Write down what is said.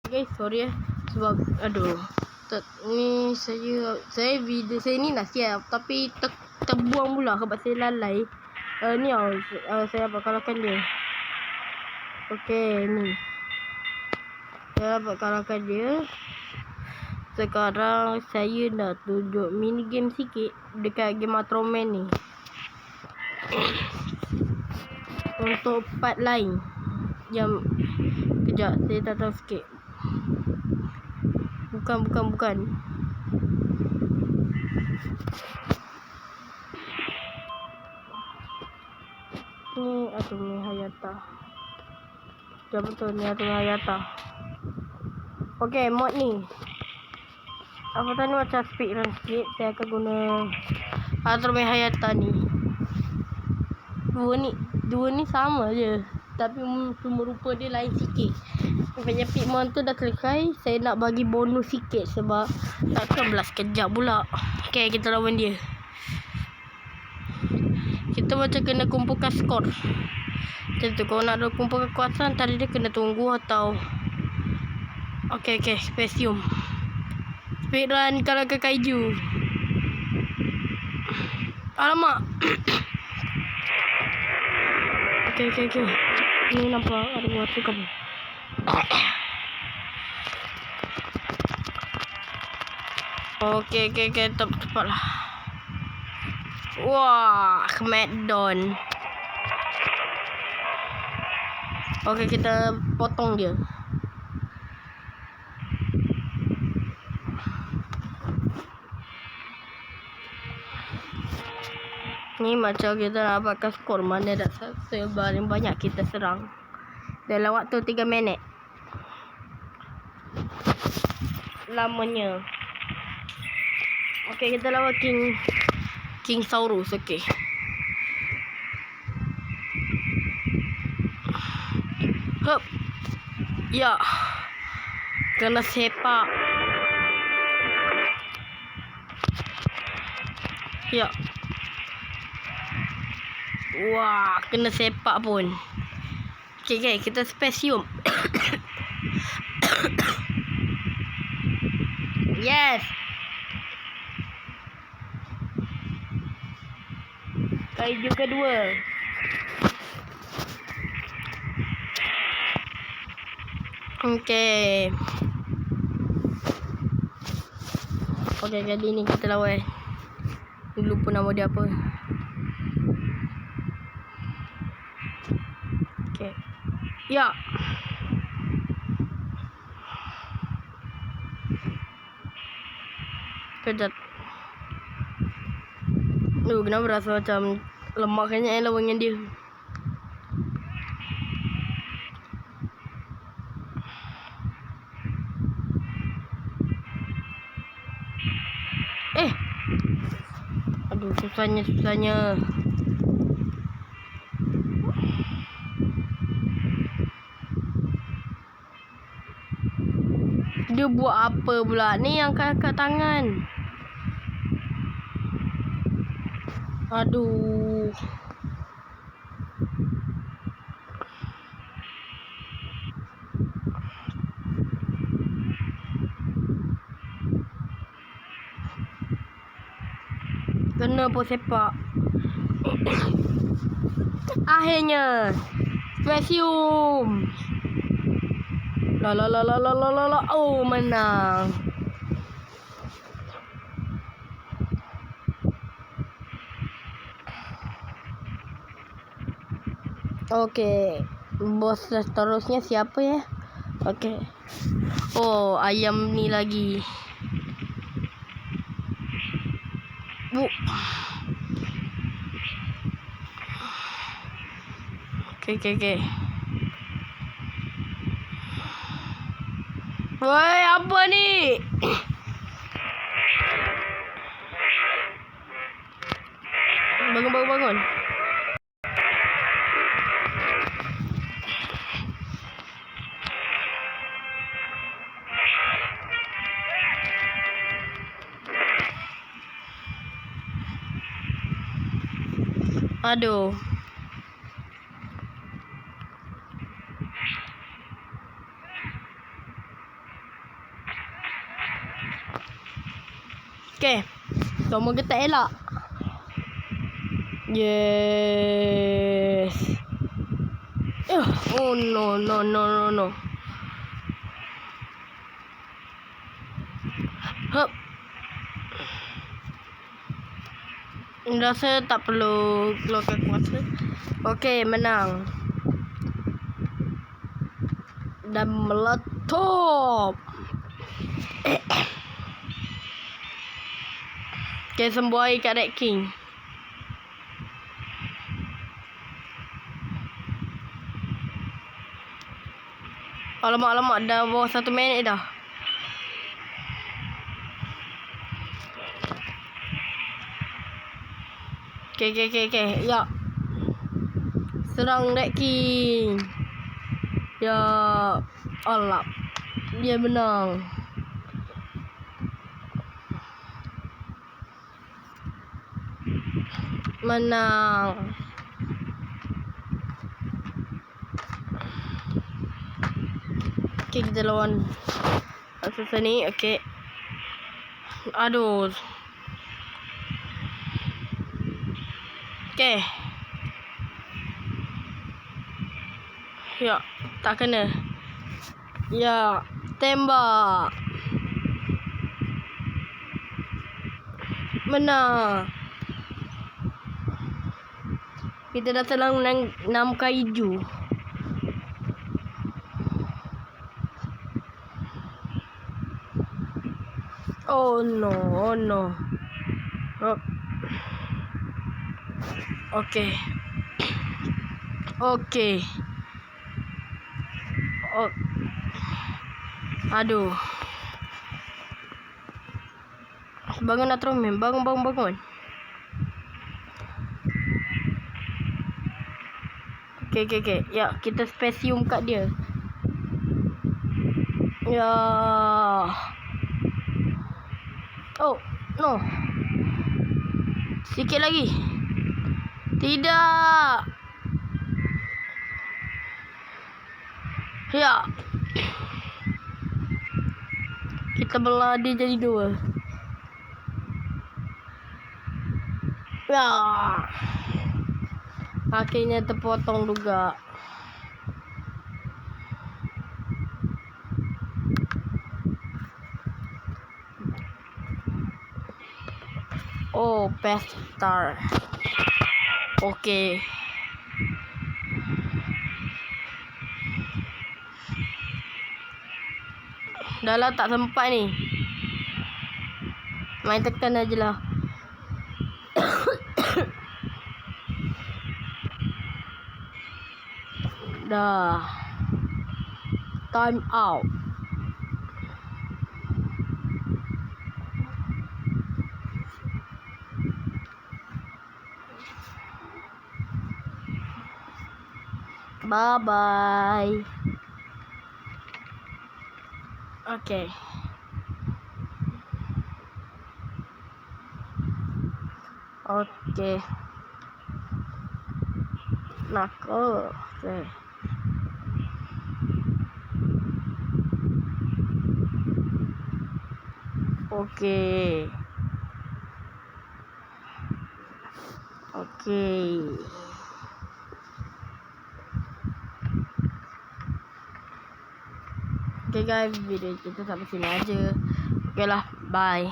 Guys, sorry sebab ni saya video saya ni nak siap tapi terbuang pula sebab saya lalai. Ni saya dapat kalahkan dia. Okey, ni. Saya dapat kalahkan dia. Sekarang saya nak tunjuk mini game sikit dekat game Matroman ni. Untuk part lain yang kejap saya tak tahu sikit. Bukan. Ni Atome Hayata. Sekejap betul ni Atome Hayata. Okey, mod ni. Apa tadi macam speedrun sikit. Saya akan guna Atome Hayata ni. Dua ni sama je. Tapi cuma rupa dia lain sikit. Pigmon tu dah selesai. Saya nak bagi bonus sikit sebab takkan belas kejap pula. Okay, kita lawan dia. Kita macam kena kumpulkan skor. Macam tu, kalau nak kumpulkan kekuatan, tadi dia kena tunggu atau Okay, spesium. Speedrun kalau ke kaiju. Alamak. Okay. Ni nampak ada water kamu. Okay, cepatlah. Wah, Smackdown. Okay, kita potong dia. Ni macam kita nak dapatkan skor mana dah sebaring banyak kita serang. Dalam waktu 3 minit. Lamanya. Okey, kita lawan King Saurus. Okey. Hop. Ya. Kena sepak. Ya. Wah, kena sepak pun. Okay, kita spesium. Yes. Kaiju kedua. Okay, kali ni kita lawan. Lupa nama dia apa. Okay. Ya. Kejap. Kenapa rasa macam lemak kayaknya lawan dengan dia. Aduh, susahnya. Dia buat apa pula ni yang kat tangan? Aduh. Kena pun sepak. Akhirnya spesium. La. Oh, menang. Okey. Bos seterusnya siapa ya? Okey. Oh, ayam ni lagi. Okay. Woi, apa ni? Bangun. Aduh. Okay. Semua getak elak. Yes. Oh no. Hup. Rasa tak perlu keluarkan kuasa. Okay, menang. Dan meletup. Okay, sembuh air kat Red King. Alamak, dah bawah 1 minit dah. Okay. Ya. Serang Red King. Ya. Alap. Dia menang. Menang. Okay, kita lawan raksasa ni. Okay. Aduh. Okay. Ya, tak kena. Ya, tembak. Menang. Kita dah serang 6 kaiju. Oh no. Oh. Okay. Oh. Aduh. Bangun Atromin. Bangun. Okay. Ya, kita spesium kat dia. Ya. Oh, no. Sikit lagi. Tidak. Ya. Kita belah dia jadi 2. Ya. Akhirnya terpotong juga. Oh, best star. Okay. Dah lah, tak sempat ni. Main tekan aja lah. Dah. Time out. Bye-bye. Okay. Nakal. Okay. Okay guys, video kita sampai sini aja. Okay lah, bye.